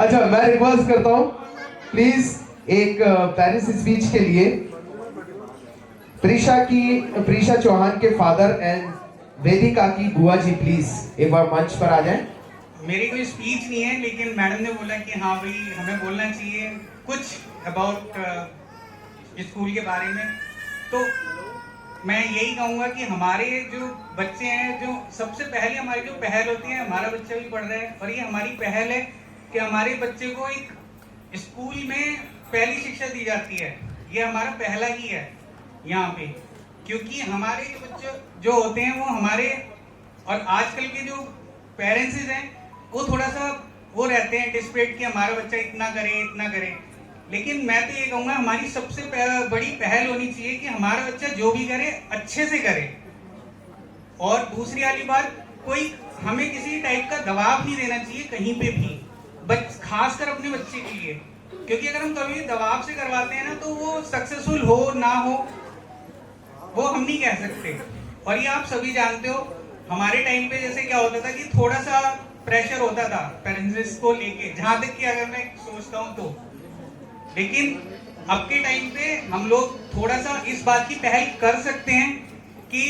अच्छा, मैं रिक्वेस्ट करता हूँ प्लीज एक पेरेंट्स स्पीच के लिए प्रीशा चौहान के फादर एंड वेदिका की बुआ जी प्लीज एक बार मंच पर आ जाएं। मेरी कोई स्पीच नहीं है, लेकिन मैडम ने बोला कि हाँ भाई हमें बोलना चाहिए कुछ अबाउट स्कूल के बारे में। तो मैं यही कहूँगा कि हमारे जो बच्चे हैं, जो सबसे पहले हमारी जो पहल होती है, हमारा बच्चा भी पढ़ रहा है और ये हमारी पहल है कि हमारे बच्चे को एक स्कूल में पहली शिक्षा दी जाती है। ये हमारा पहला ही है यहाँ पे, क्योंकि हमारे जो बच्चे जो होते हैं वो हमारे, और आजकल के जो पेरेंट्स हैं वो थोड़ा सा वो रहते हैं डिस्परेट कि हमारा बच्चा इतना करे इतना करे। लेकिन मैं तो ये कहूँगा हमारी सबसे बड़ी पहल होनी चाहिए कि हमारा बच्चा जो भी करे अच्छे से करे। और दूसरी वाली बात, कोई हमें किसी टाइप का दबाव नहीं देना चाहिए कहीं पे भी, खासकर अपने बच्चे के लिए, क्योंकि अगर हम कभी दबाव से करवाते हैं ना तो वो सक्सेसफुल हो ना हो वो हम नहीं कह सकते। और ये आप सभी जानते हो, हमारे टाइम पे जैसे क्या होता था कि थोड़ा सा प्रेशर होता था पेरेंट्स को लेके, जहां तक कि अगर मैं सोचता हूँ तो। लेकिन अब के टाइम पे हम लोग थोड़ा सा इस बात की पहल कर सकते हैं कि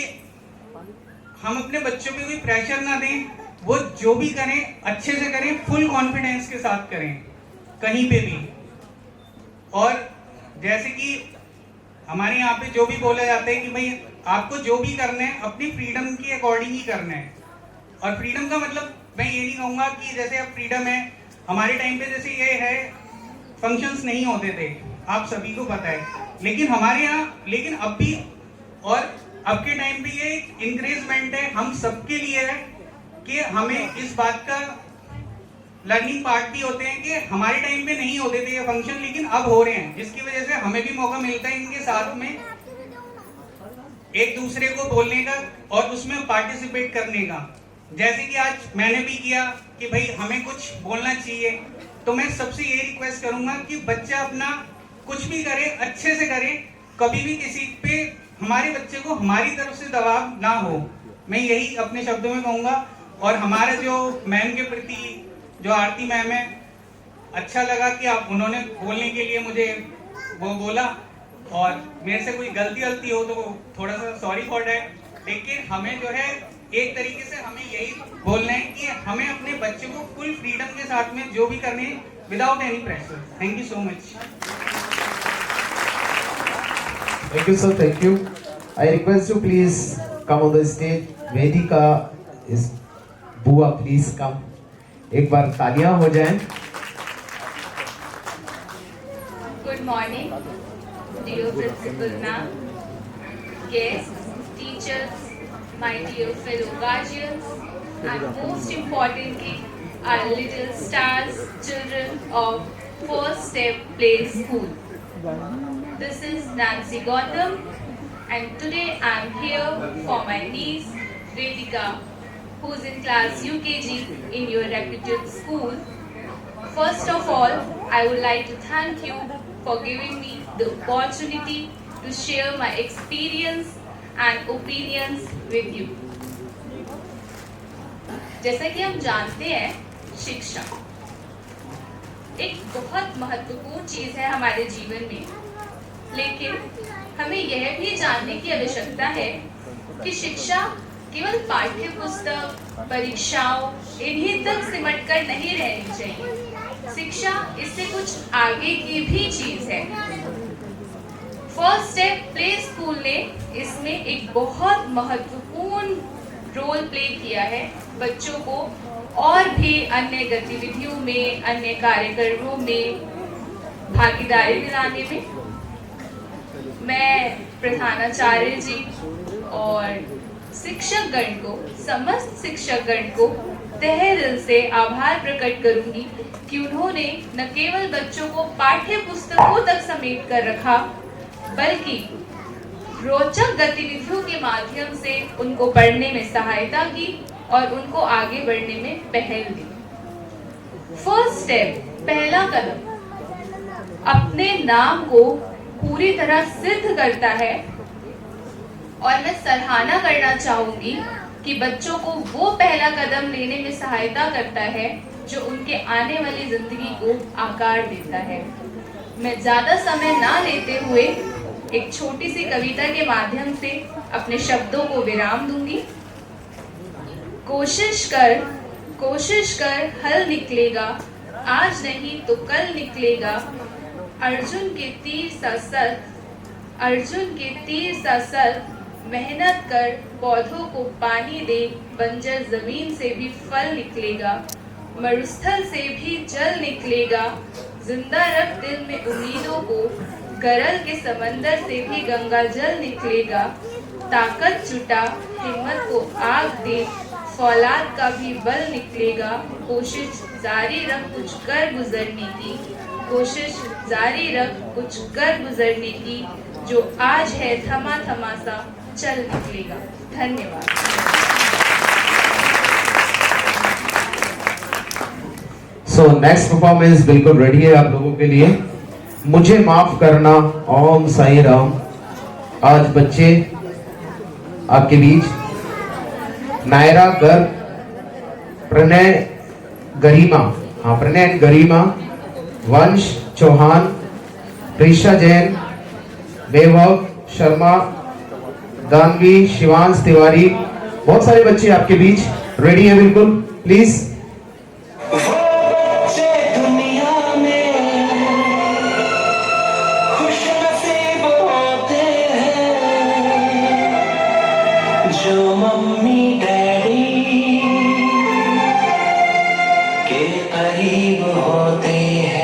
हम अपने बच्चों पे कोई प्रेशर ना दें, वो जो भी करें अच्छे से करें, फुल कॉन्फिडेंस के साथ करें कहीं पे भी। और जैसे कि हमारे यहाँ पे जो भी बोला जाता है कि भाई आपको जो भी करना है अपनी फ्रीडम के अकॉर्डिंग ही करना है। और फ्रीडम का मतलब मैं ये नहीं कहूँगा कि जैसे अब फ्रीडम है, हमारे टाइम पे जैसे ये है फंक्शंस नहीं होते थे, आप सभी को पता है, लेकिन हमारे यहाँ, लेकिन अब भी और अब के टाइम पे ये इंकरेजमेंट है हम सबके लिए है कि हमें इस बात का लर्निंग पार्ट भी होते हैं कि हमारे टाइम पे नहीं होते थे ये फंक्शन, लेकिन अब हो रहे हैं, जिसकी वजह से हमें भी मौका मिलता है इनके साथ में एक दूसरे को बोलने का और उसमें पार्टिसिपेट करने का। जैसे कि आज मैंने भी किया कि भाई हमें कुछ बोलना चाहिए, तो मैं सबसे ये रिक्वेस्ट करूंगा कि बच्चा अपना कुछ भी करे अच्छे से करे, कभी भी किसी पे हमारे बच्चे को हमारी तरफ से दबाव ना हो, मैं यही अपने शब्दों में कहूँगा। और हमारा जो मैम के प्रति जो आरती मैम है, अच्छा लगा कि आप उन्होंने बोलने के लिए मुझे वो बोला, और मेरे से कोई गलती हो तो थोड़ा सा सॉरी फॉर डैट। लेकिन हमें जो है एक तरीके से हमें यही बोलना है कि हमें अपने बच्चे को फुल फ्रीडम के साथ में जो भी करने without any pressure. Thank you so much. Thank you sir, thank you. I request you please come on the stage. Vedika is बुआ please come. एक बार तालियां हो जाएं। Good morning, dear principal ma'am, guests, teachers, my dear fellow guardians, and most importantly, our little stars, children of First Step Play School. This is Nancy Gautam, and today I am here for my niece Vedika, who is in class UKG in your reputed school. First of all, I would like to thank you for giving me the opportunity to share my experience and opinions with you. जैसा कि हम जानते हैं, शिक्षा एक बहुत महत्वपूर्ण चीज है हमारे जीवन में, लेकिन हमें यह भी जानने की आवश्यकता है कि शिक्षा केवल पाठ्य पुस्तक, परीक्षाओं इन्हीं तक सिमट कर नहीं रहनी चाहिए। शिक्षा इससे कुछ आगे की भी चीज है। फर्स्ट स्टेप प्ले स्कूल ने इसमें एक बहुत महत्वपूर्ण रोल प्ले किया है बच्चों को और भी अन्य गतिविधियों में, अन्य कार्यक्रमों में भागीदारी दिलाने में। मैं प्रधानाचार्य जी और शिक्षकगण को, समस्त शिक्षकगण को तहे दिल से आभार प्रकट करूंगी कि उन्होंने न केवल बच्चों को पाठ्य पुस्तकों तक समेट कर रखा, बल्कि रोचक गतिविधियों के माध्यम से उनको पढ़ने में सहायता की और उनको आगे बढ़ने में पहल दी। फर्स्ट स्टेप, पहला कदम, अपने नाम को पूरी तरह सिद्ध करता है और मैं सराहना करना चाहूंगी कि बच्चों को वो पहला कदम लेने में सहायता करता है जो उनके आने वाली जिंदगी को आकार देता है। मैं ज्यादा समय ना लेते हुए एक छोटी सी कविता के माध्यम से अपने शब्दों को विराम दूंगी। कोशिश कर हल निकलेगा, आज नहीं तो कल निकलेगा। अर्जुन के तीर सा सर, मेहनत कर पौधों को पानी दे, बंजर जमीन से भी फल निकलेगा। मरुस्थल से भी जल निकलेगा, जिंदा रख दिल में उम्मीदों को, गरल के समंदर से भी गंगा जल निकलेगा। ताकत जुटा, हिम्मत को आग दे, फौलाद का भी बल निकलेगा। कोशिश जारी रख कुछ कर गुजरने की, कोशिश जारी रख कुछ कर गुजरने की, जो आज है थमा थमा सा चल निकलेगा। धन्यवाद। सो नेक्स्ट परफॉर्मेंस बिल्कुल रेडी है आप लोगों के लिए। मुझे माफ करना, ओम साई राम। आज बच्चे आपके बीच नायरा गर्ग, प्रणय गरिमा, प्रणय एंड गरिमा, वंश चौहान, प्रीशा जैन, वैभव शर्मा, दानवी, शिवांश तिवारी, बहुत सारे बच्चे आपके बीच रेडी हैं बिल्कुल, प्लीज। जो मम्मी डैडी के करीब होते हैं।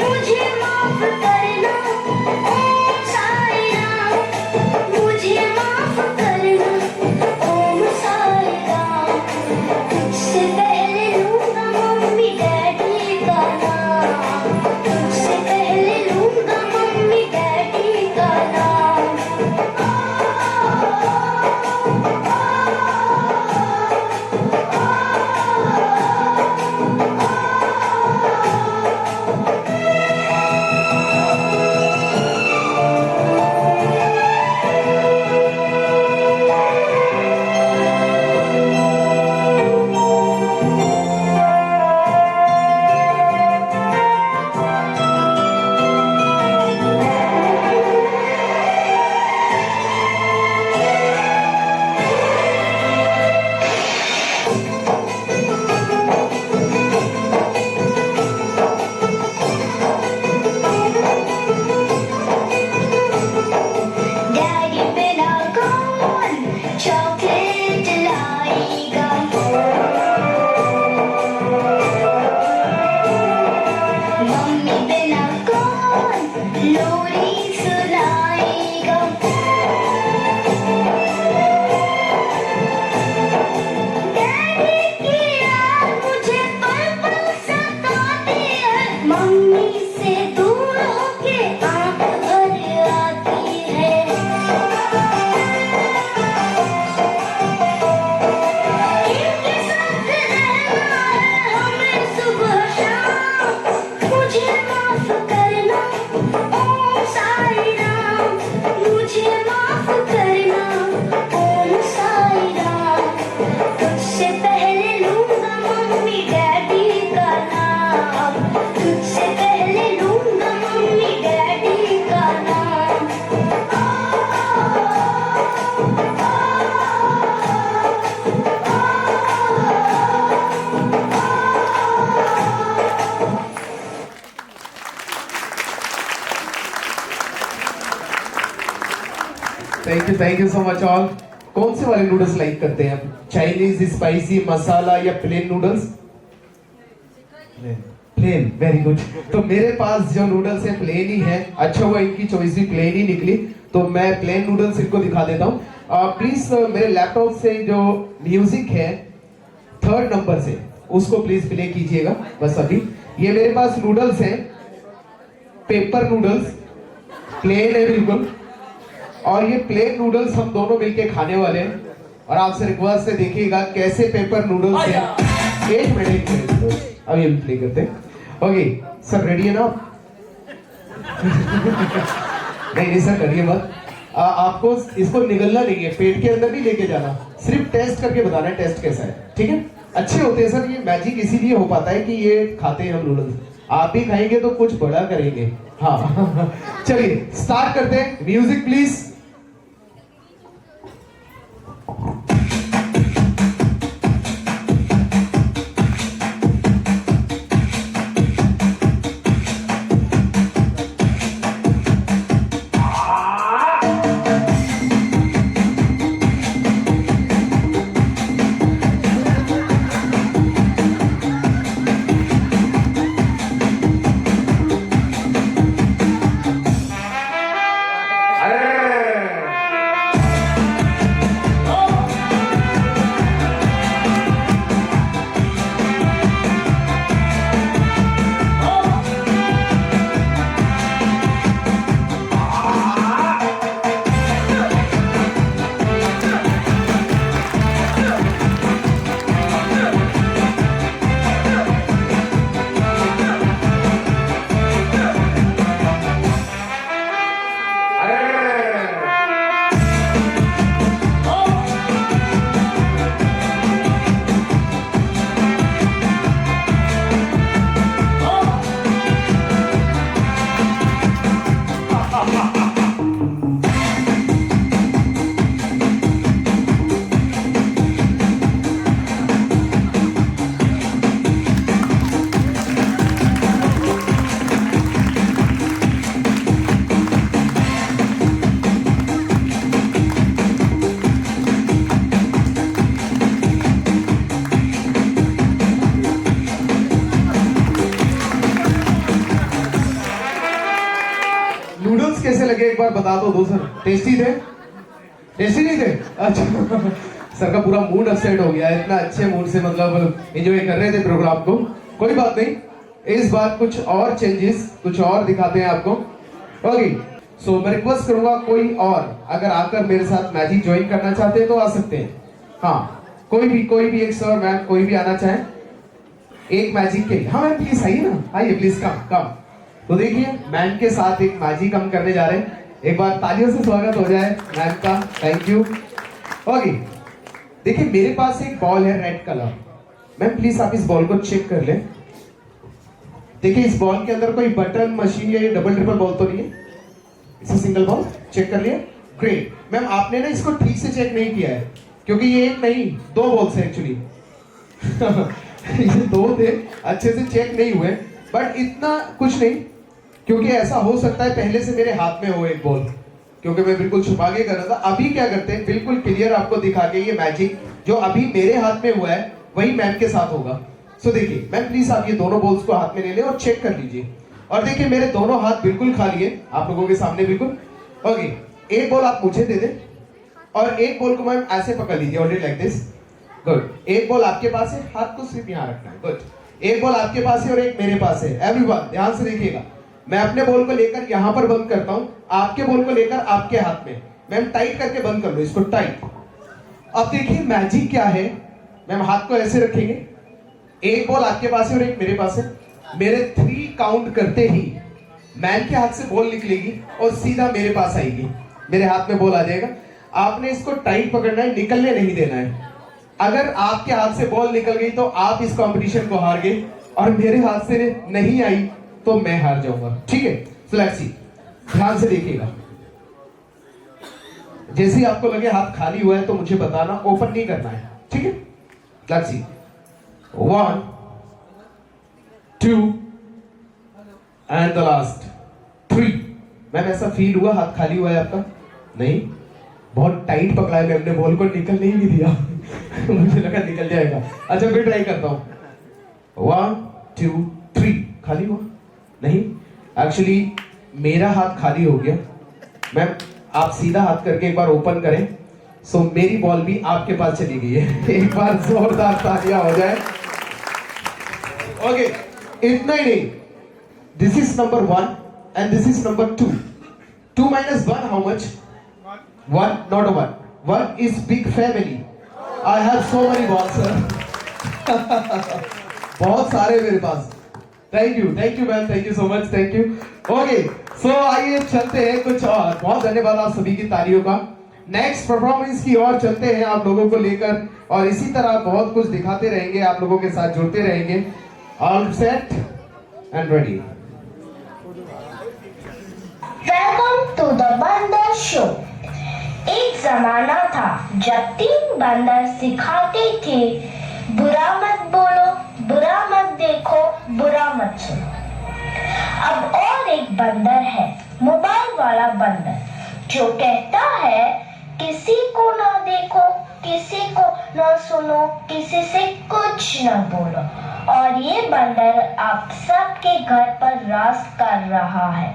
मुझे thank you so much all. कौन से वाले नूडल्स लाइक करते हैं आप? चाइनीज, स्पाइसी, मसाला या plain noodles? Plain, very good. तो मेरे पास जो नूडल्स है प्लेन ही है। अच्छा हुआ इनकी चॉइस भी प्लेन ही निकली, तो मैं प्लेन नूडल्स इनको दिखा देता हूँ। प्लीज मेरे लैपटॉप से जो म्यूजिक है 3rd नंबर से उसको प्लीज प्ले कीजिएगा बस अभी। ये मेरे पास नूडल्स हैं, पेपर नूडल्स, प्लेन है बिल्कुल, और ये प्लेन नूडल्स हम दोनों मिलके खाने वाले हैं। और आपसे रिक्वेस्ट है देखिएगा कैसे पेपर नूडल्स हैं। एक मिनट अभी हम प्ले करते हैं। ओके सर, रेडी है ना आप? नहीं सर, करिए मत। आपको इसको निगलना नहीं है, पेट के अंदर नहीं लेके जाना, सिर्फ टेस्ट करके बताना है टेस्ट कैसा है, ठीक है? अच्छे होते हैं सर, ये मैजिक इसीलिए हो पाता है कि ये खाते हैं हम नूडल्स। आप भी खाएंगे तो कुछ बड़ा करेंगे। हाँ चलिए स्टार्ट करते हैं, म्यूजिक प्लीज। नूडल्स कैसे लगे एक बार बता दो सर। टेस्टी थे? टेस्टी नहीं थे? अच्छा सर का पूरा मूड अपसेट हो गया, इतना अच्छे मूड से मतलब एंजॉय कर रहे थे प्रोग्राम को। कोई बात नहीं, इस बार कुछ और चेंजेस, कुछ और दिखाते हैं आपको। ओके सो मैं रिक्वेस्ट करूंगा कोई और अगर आकर मेरे साथ मैजिक ज्वाइन करना चाहते हैं तो आ सकते हैं। हाँ कोई भी एक सर मैम कोई भी आना चाहे एक मैजिक के लिए। हाँ मैम प्लीज आइए ना, आइए प्लीज कम। तो देखिए मैम के साथ एक मैजिक हम करने जा रहे हैं। एक बार तालियों से स्वागत हो जाए मैम का, थैंक यू। ओके देखिए मेरे पास एक बॉल है रेड कलर। मैम प्लीज आप इस बॉल को चेक कर लें। देखिए इस बॉल के अंदर कोई बटन, मशीन या डबल ट्रिपल बॉल तो नहीं है, इसे सिंगल बॉल। चेक कर लिया? ग्रेट। मैम आपने ना इसको ठीक से चेक नहीं किया है क्योंकि ये एक नहीं 2 बॉल्स है एक्चुअली। ये 2 थे, अच्छे से चेक नहीं हुए, बट इतना कुछ नहीं क्योंकि ऐसा हो सकता है पहले से मेरे हाथ में हो एक बॉल, क्योंकि मैं बिल्कुल छुपा के कर रहा था। अभी क्या करते हैं बिल्कुल क्लियर आपको दिखा के, ये मैजिक जो अभी मेरे हाथ में हुआ है वही मैम के साथ होगा। सो देखिए मैम प्लीज आप ये दोनों बॉल्स को हाथ में ले लें और चेक कर लीजिए। और देखिए मेरे दोनों हाथ बिल्कुल खाली है आप लोगों के सामने बिल्कुल। ओके एक बॉल आप मुझे दे दें और एक बॉल को मैम ऐसे पकड़ लीजिए, ऑलरेडी लाइक दिस। गुड। एक बॉल आपके पास है, हाथ को सिर्फ यहाँ रखना है। गुड। एक बॉल आपके पास है और एक मेरे पास है। एवरीवन ध्यान से देखिएगा, मैं अपने बॉल को लेकर यहाँ पर बंद करता हूँ, आपके बॉल को लेकर आपके हाथ में। मैम टाइट करके बंद कर लो इसको, टाइट। अब देखिए मैजिक क्या है, मैम हाथ को ऐसे रखेंगे, एक बॉल आपके पास है और एक मेरे पास है। मेरे 3 काउंट करते ही मैम के हाथ से बॉल निकलेगी और सीधा मेरे पास आएगी, मेरे हाथ में बॉल आ जाएगा। आपने इसको टाइट पकड़ना है, निकलने नहीं देना है। अगर आपके हाथ से बॉल निकल गई तो आप इस कंपटीशन को हार गए, और मेरे हाथ से नहीं आई तो मैं हार जाऊंगा, ठीक है? सो लेट्स सी, ध्यान से देखिएगा। जैसे ही आपको लगे हाथ खाली हुआ है तो मुझे बताना, ओपन नहीं करना है, ठीक है? Let's see, 1 2 and the last 3। Ma'am ऐसा फील हुआ हाथ खाली हुआ है आपका? नहीं, बहुत टाइट पकड़ा है मैम ने बॉल को, निकलने ही नहीं दिया। मुझे लगा निकल जाएगा। अच्छा फिर ट्राई करता हूँ। 1 2 3 खाली हुआ नहीं, एक्चुअली मेरा हाथ खाली हो गया। मैम आप सीधा हाथ करके एक बार ओपन करें। सो मेरी बॉल भी आपके पास चली गई है। एक बार जोरदार तालियां हो जाए। ओके, इतना ही नहीं, this is number 1 and this is number 2। 2 minus 1 how much? 1, not a 1. 1 is big family. I have so many balls, sir. बहुत सारे मेरे पास। Thank you ma'am, thank you so much, thank you. Okay, so आइए चलते हैं कुछ और। बहुत धन्यवाद आप सभी की तालियों का। नेक्स्ट परफॉर्मेंस की ओर चलते हैं आप लोगों को लेकर, और इसी तरह बहुत कुछ दिखाते रहेंगे, आप लोगों के साथ जुड़ते रहेंगे। All set and ready. Welcome to the bandar show. एक जमाना था जब 3 बंदर सिखाते थे, बुरा मत बोलो, बुरा मत देखो, बुरा मत सुनो। अब और एक बंदर है, मोबाइल वाला बंदर, जो कहता है किसी को ना देखो, किसी को ना सुनो, किसी से कुछ ना बोलो। और ये बंदर आप सबके घर पर राज कर रहा है,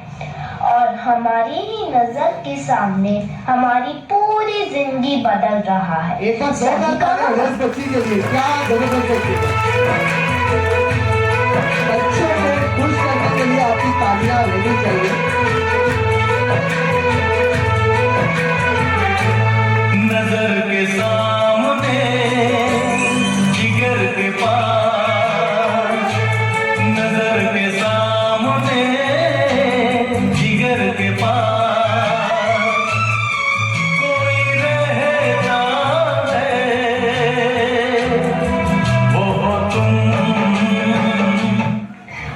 और हमारी ही नजर के सामने हमारी पूरी जिंदगी बदल रहा है। एक बार जोरदार तालियां उस बच्ची के लिए। क्या जबरदस्त बच्ची है। बच्चों को खुश करने के लिए आपकी तालियां होनी चाहिए। नजर के सामने जिगर के पास, नजर के सामने जिगर के पास कोई रहता है, वो हो तुम।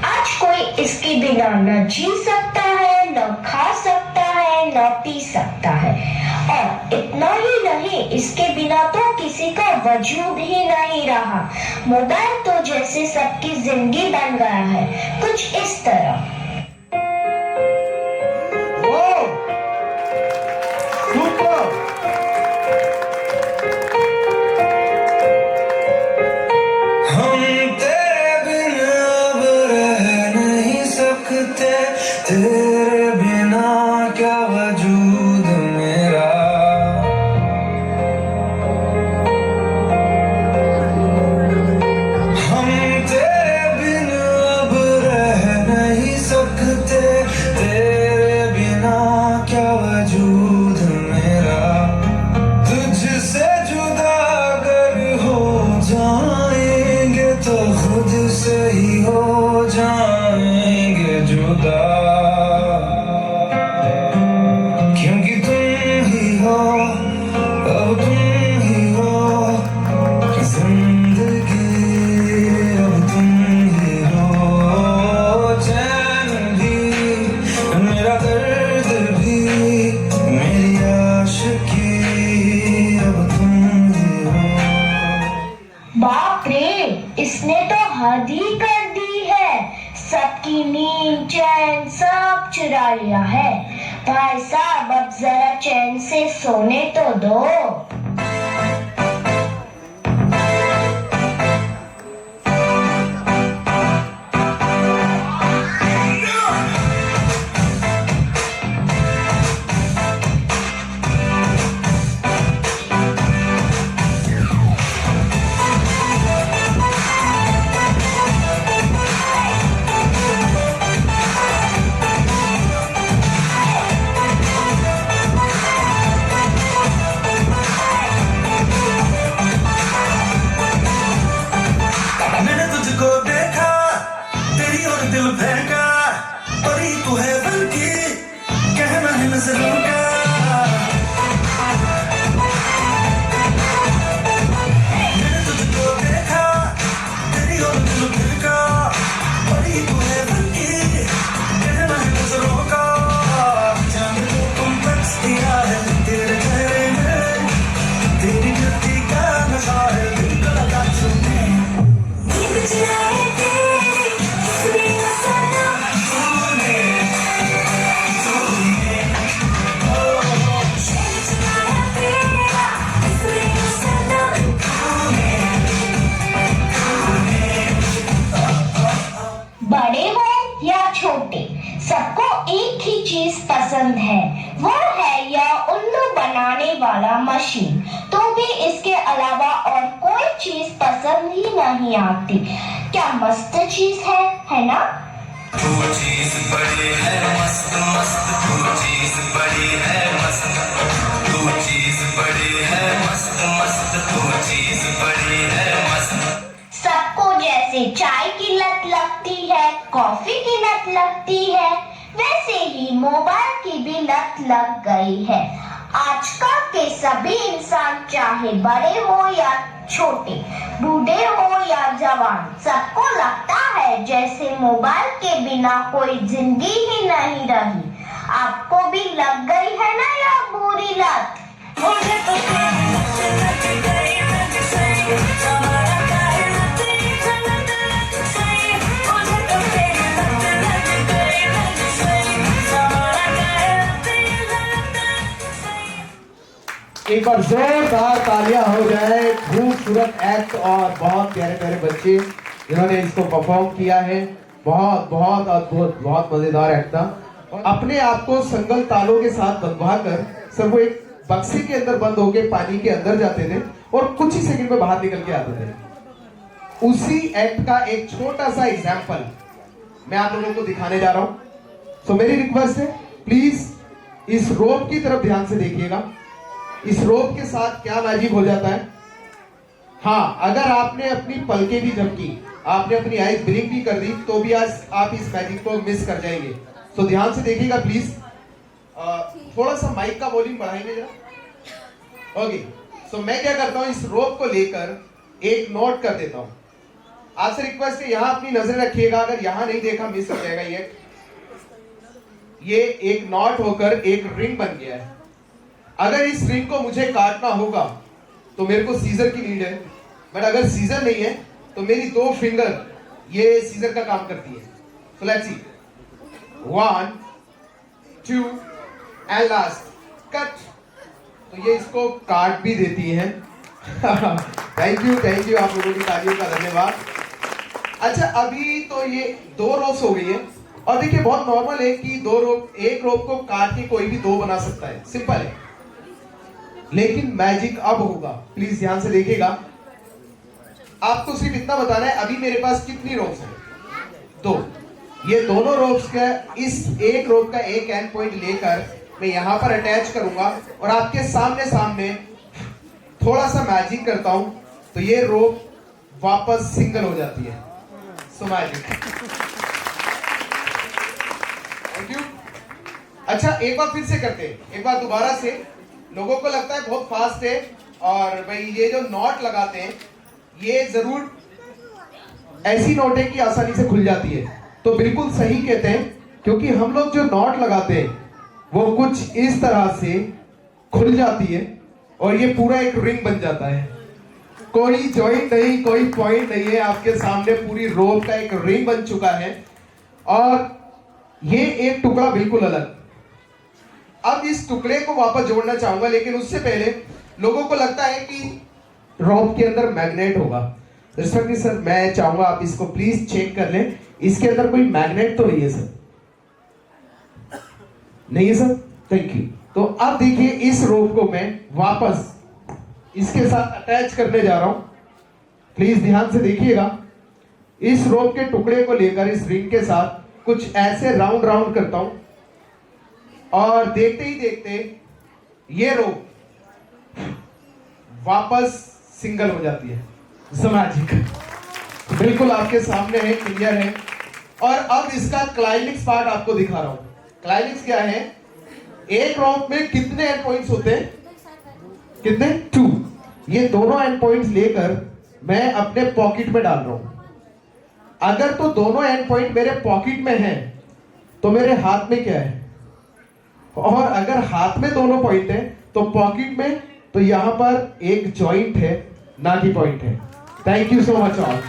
आज कोई इसके बिना न जी सकता है, न खा सकता है, न पी सकता है, और इतना ही नहीं, इसके बिना तो किसी का वजूद ही नहीं रहा। मोबाइल तो जैसे सबकी जिंदगी बन गया है, कुछ इस तरह। हम तेरे बिना अब रह नहीं सकते, तेरे बिना क्या वजूद मेरा। हम तेरे बिना अब रह नहीं सकते, तेरे बिना क्या वजूद मेरा। तुझसे जुदा अगर हो जाएंगे तो खुद से ही हो जाएंगे जुदा, क्योंकि तुम ही हो, अब तुम ही हो जिंदगी, अब तुम ही हो। चैन भी मेरा दर्द भी मेरी आशिकी, अब तुम ही हो। बाप रे, इसने तो हद ही कर दी है, सबकी नींद चैन सब चुरा लिया है। भाई साहब अब जरा चैन से सोने तो दो। वाला मशीन। तो भी इसके अलावा और कोई चीज पसंद ही नहीं आती। क्या मस्त चीज है ना? तू चीज बड़ी है मस्त मस्त, तू चीज बड़ी है मस्त, तू चीज बड़ी है मस्त मस्त, तू चीज बड़ी है मस्त। सबको जैसे चाय की लत लगती है, कॉफी की लत लगती है, वैसे ही मोबाइल की भी लत लग गई है। आजकल के सभी इंसान, चाहे बड़े हो या छोटे, बूढ़े हो या जवान, सबको लगता है जैसे मोबाइल के बिना कोई जिंदगी ही नहीं रही। आपको भी लग गई है ना यह बुरी लत? मुझे तो एक बार जोरदार तालियां हो जाए। खूबसूरत एक्ट और बहुत प्यारे प्यारे बच्चे जिन्होंने इसको परफॉर्म किया है। बहुत बहुत अद्भुत, बहुत मजेदार एक्ट था। अपने आप को संगल तालों के साथ बंधवा कर सब वो एक बक्से के अंदर बंद होके पानी के अंदर जाते थे और कुछ ही सेकंड में बाहर निकल के आते थे। उसी एक्ट का एक छोटा सा एग्जाम्पल मैं आप लोगों को दिखाने जा रहा हूं। तो मेरी रिक्वेस्ट है, प्लीज इस रोप की तरफ ध्यान से देखिएगा। इस रोप के साथ क्या मैजिक हो जाता है। हाँ, अगर आपने अपनी पलकें भी झपकी, आपने अपनी आईज ब्लिंक भी कर दी, तो भी आज आप इस मैजिक को मिस कर जाएंगे। तो ध्यान से देखिएगा प्लीज। थोड़ा सा माइक का वॉल्यूम बढ़ाएंगे जरा। ओके, तो मैं क्या करता हूं, इस रोप को लेकर एक नोट कर देता हूं। आपसे रिक्वेस्ट है, यहां अपनी नजर रखिएगा। अगर यहां नहीं देखा मिस हो जाएगा। ये एक नॉट होकर एक रिंग बन गया है। अगर इस रिंग को मुझे काटना होगा तो मेरे को सीजर की नीड है, बट अगर सीजर नहीं है तो मेरी दो फिंगर ये सीजर का काम करती है। So let's see, 1 2 and last cut. तो ये इसको काट भी देती है। थैंक यू आप लोगों की तालियों का धन्यवाद। अच्छा, अभी तो ये 2 रोप्स हो गई है और देखिए बहुत नॉर्मल है कि एक रोप को काट के कोई भी 2 बना सकता है, सिंपल है। लेकिन मैजिक अब होगा, प्लीज ध्यान से देखिएगा। आपको सिर्फ इतना बताना है, अभी मेरे पास कितनी रोप्स हैं? 2। ये दोनों रोप्स का, इस एक रोप का एक एंड पॉइंट लेकर मैं यहां पर अटैच करूंगा और आपके सामने थोड़ा सा मैजिक करता हूं तो ये रोप वापस सिंगल हो जाती है। सो मैजिक। Thank you. अच्छा, एक बार फिर से करते हैं, एक बार दोबारा से। लोगों को लगता है बहुत फास्ट है और भाई ये जो नॉट लगाते हैं ये जरूर ऐसी नॉट है कि आसानी से खुल जाती है। तो बिल्कुल सही कहते हैं, क्योंकि हम लोग जो नॉट लगाते हैं वो कुछ इस तरह से खुल जाती है और ये पूरा एक रिंग बन जाता है। कोई जॉइंट नहीं, कोई पॉइंट नहीं है, आपके सामने पूरी रोप का एक रिंग बन चुका है और ये एक टुकड़ा बिल्कुल अलग। अब इस टुकड़े को वापस जोड़ना चाहूंगा, लेकिन उससे पहले लोगों को लगता है कि रोप के अंदर मैग्नेट होगा। रिस्पेक्टली सर, मैं चाहूंगा आप इसको प्लीज चेक कर लें। इसके अंदर कोई मैग्नेट तो नहीं है सर? नहीं है सर, थैंक यू। तो अब देखिए, इस रोप को मैं वापस इसके साथ अटैच करने जा रहा हूं। प्लीज ध्यान से देखिएगा। इस रोप के टुकड़े को लेकर इस रिंग के साथ कुछ ऐसे राउंड करता हूं और देखते ही देखते ये रोप वापस सिंगल हो जाती है। मैजिक बिल्कुल आपके सामने है, क्लियर है। और अब इसका क्लाइमेक्स पार्ट आपको दिखा रहा हूं। क्लाइमेक्स क्या है? एक रोप में कितने एंड पॉइंट्स होते हैं? कितने? 2। ये दोनों एंड पॉइंट्स लेकर मैं अपने पॉकेट में डाल रहा हूं। अगर तो दोनों एंड पॉइंट मेरे पॉकेट में हैं तो मेरे हाथ में क्या है? और अगर हाथ में दोनों पॉइंट है तो पॉकेट में, तो यहां पर एक जॉइंट है, ना कि पॉइंट है। Thank you so much all.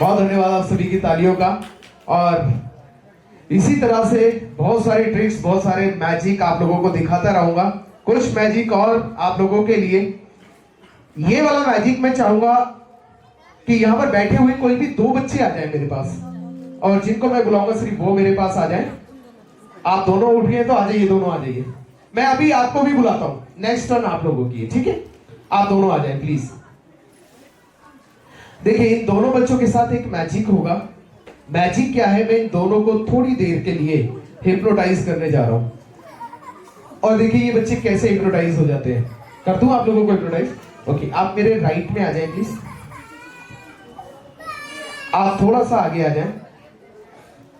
बहुत धन्यवाद आप सभी की तालियों का। और इसी तरह से बहुत सारी ट्रिक्स, बहुत सारे मैजिक आप लोगों को दिखाता रहूंगा। कुछ मैजिक और आप लोगों के लिए। ये वाला मैजिक मैं चाहूंगा कि यहां पर बैठे हुए कोई भी 2 बच्चे आ जाए मेरे पास, और जिनको मैं बुलाऊंगा सिर्फ वो मेरे पास आ जाए। आप दोनों उठ गए तो आ जाइए, दोनों आ जाइए। मैं अभी आपको भी बुलाता हूं, नेक्स्ट टर्न आप लोगों की है, ठीक है? आप दोनों आ जाएं प्लीज। देखिए, इन दोनों बच्चों के साथ एक मैजिक होगा। मैजिक क्या है, मैं इन दोनों को थोड़ी देर के लिए हिप्नोटाइज करने जा रहा हूं, और देखिए ये बच्चे कैसे हिप्नोटाइज हो जाते हैं। कर दूं आप लोगों को हिप्नोटाइज? ओके, आप मेरे राइट में आ जाएं प्लीज। आप थोड़ा सा आगे आ जाएं।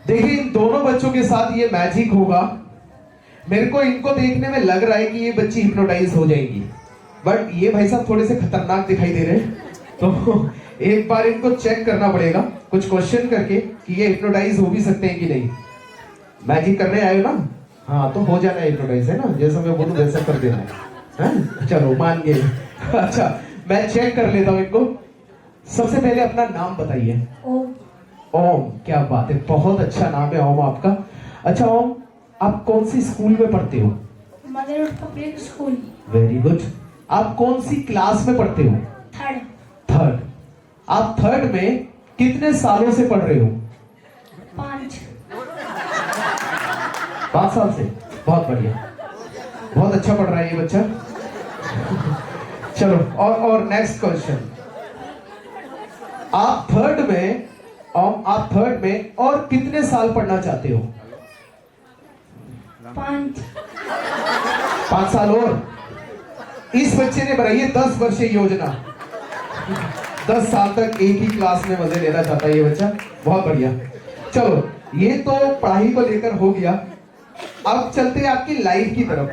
देखिए, इन दोनों बच्चों के साथ ये मैजिक होगा। मेरे को इनको देखने में लग रहा है कि ये बच्ची हिप्नोटाइज हो जाएंगी, बट ये भाई साहब थोड़े से खतरनाक दिखाई दे रहे हैं, तो एक बार इनको चेक करना पड़ेगा कुछ क्वेश्चन करके कि ये हिप्नोटाइज हो भी सकते हैं कि नहीं। मैजिक करने आए हो ना? हाँ, तो हो जाना है हिप्नोटाइज, है ना? जैसा मैं बोलूं वैसा कर देना है? चलो मान गए। अच्छा, मैं चेक कर लेता हूं इनको। सबसे पहले अपना नाम बताइए। ओम। क्या बात है, बहुत अच्छा नाम है ओम आपका। अच्छा ओम, आप कौन सी स्कूल में पढ़ते हो? Motherhood public school. Very good. आप कौन सी क्लास में पढ़ते हो? थर्ड। आप थर्ड में कितने सालों से पढ़ रहे हो? 5 साल से। बहुत बढ़िया, बहुत अच्छा पढ़ रहा है ये बच्चा। चलो, और नेक्स्ट क्वेश्चन। आप थर्ड में और कितने साल पढ़ना चाहते हो? 5 साल और। इस बच्चे ने बनाई है 10 वर्षीय योजना। 10 साल तक एक ही क्लास में मजे लेना चाहता है ये बच्चा। बहुत बढ़िया। चलो, ये तो पढ़ाई को लेकर हो गया। अब चलते हैं आपकी लाइफ की तरफ।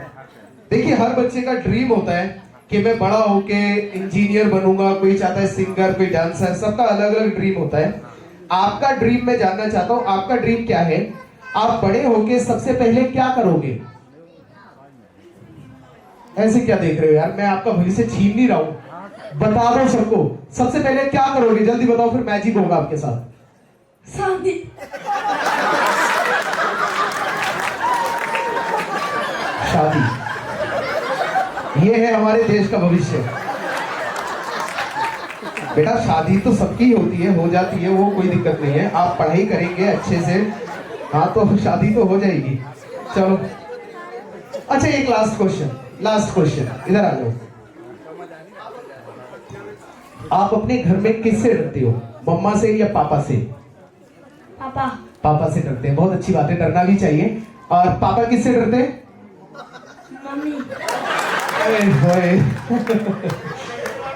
देखिए, हर बच्चे का ड्रीम होता है कि मैं बड़ा होके इंजीनियर बनूंगा, कोई चाहता है सिंगर, कोई डांसर, सबका अलग अलग ड्रीम होता है। आपका ड्रीम मैं जानना चाहता हूं, आपका ड्रीम क्या है? आप बड़े होके सबसे पहले क्या करोगे? ऐसे क्या देख रहे हो यार, मैं आपका भविष्य छीन नहीं रहा हूं, बता दो सबको। सबसे पहले क्या करोगे, जल्दी बताओ, फिर मैजिक होगा आपके साथ। शादी। शादी, ये है हमारे देश का भविष्य। बेटा, शादी तो सबकी होती है, हो जाती है, वो कोई दिक्कत नहीं है। आप पढ़ाई करेंगे अच्छे से, हाँ, तो शादी तो हो जाएगी। चलो, अच्छा, एक लास्ट क्वेश्चन, इधर आ जाओ। आप अपने घर में किससे डरते हो, मम्मा से या पापा से? पापा से डरते हैं, बहुत अच्छी बात है, डरना भी चाहिए। और पापा किससे डरते हैं? मम्मी।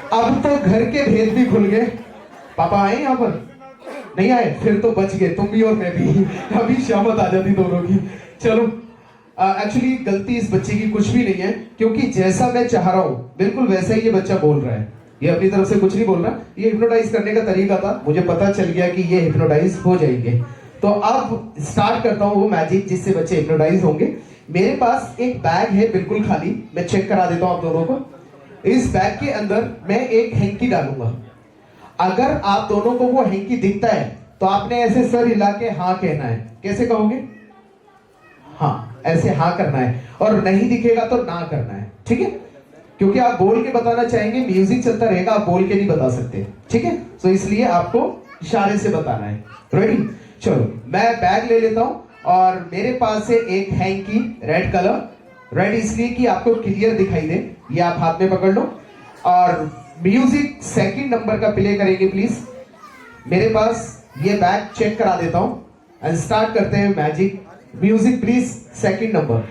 अब तो घर के भेद भी खुल गए। पापा आए यहाँ पर? नहीं आए? फिर तो बच गए, तुम भी और मैं भी। अभी शामत आ जाती दोनों की। चलो, एक्चुअली गलती इस बच्चे की कुछ भी नहीं है, क्योंकि जैसा मैं चाह रहा हूं बिल्कुल वैसा ही ये बच्चा बोल रहा है। ये अपनी तरफ से कुछ नहीं बोल रहा, ये हिप्नोटाइज करने का तरीका था, मुझे पता चल गया कि ये हिप्नोटाइज हो जाएंगे। तो अब स्टार्ट करता हूं वो मैजिक जिससे बच्चे हिप्नोटाइज होंगे। मेरे पास एक बैग है बिल्कुल खाली, मैं चेक करा देता हूं आप दोनों को। इस बैग के अंदर मैं एक हैंकी डालूंगा। अगर आप दोनों को वो हैंकी दिखता है तो आपने ऐसे सर हिला के हाँ कहना है। कैसे कहोगे? हाँ, ऐसे हाँ करना है, और नहीं दिखेगा तो ना करना है, ठीक है? क्योंकि आप बोल के बताना चाहेंगे, म्यूजिक चलता रहेगा, आप बोल के नहीं बता सकते, ठीक है? तो इसलिए आपको इशारे से बताना है। रेडी? चलो, मैं बैग ले लेता हूं, और मेरे पास से एक हैंकी रेड कलर, रेड इसलिए कि आपको क्लियर दिखाई दे। ये आप हाथ में पकड़ लो, और म्यूजिक सेकंड नंबर का प्ले करेंगे प्लीज। मेरे पास ये बैग चेक करा देता हूं, एंड स्टार्ट करते हैं magic. Music please, second number.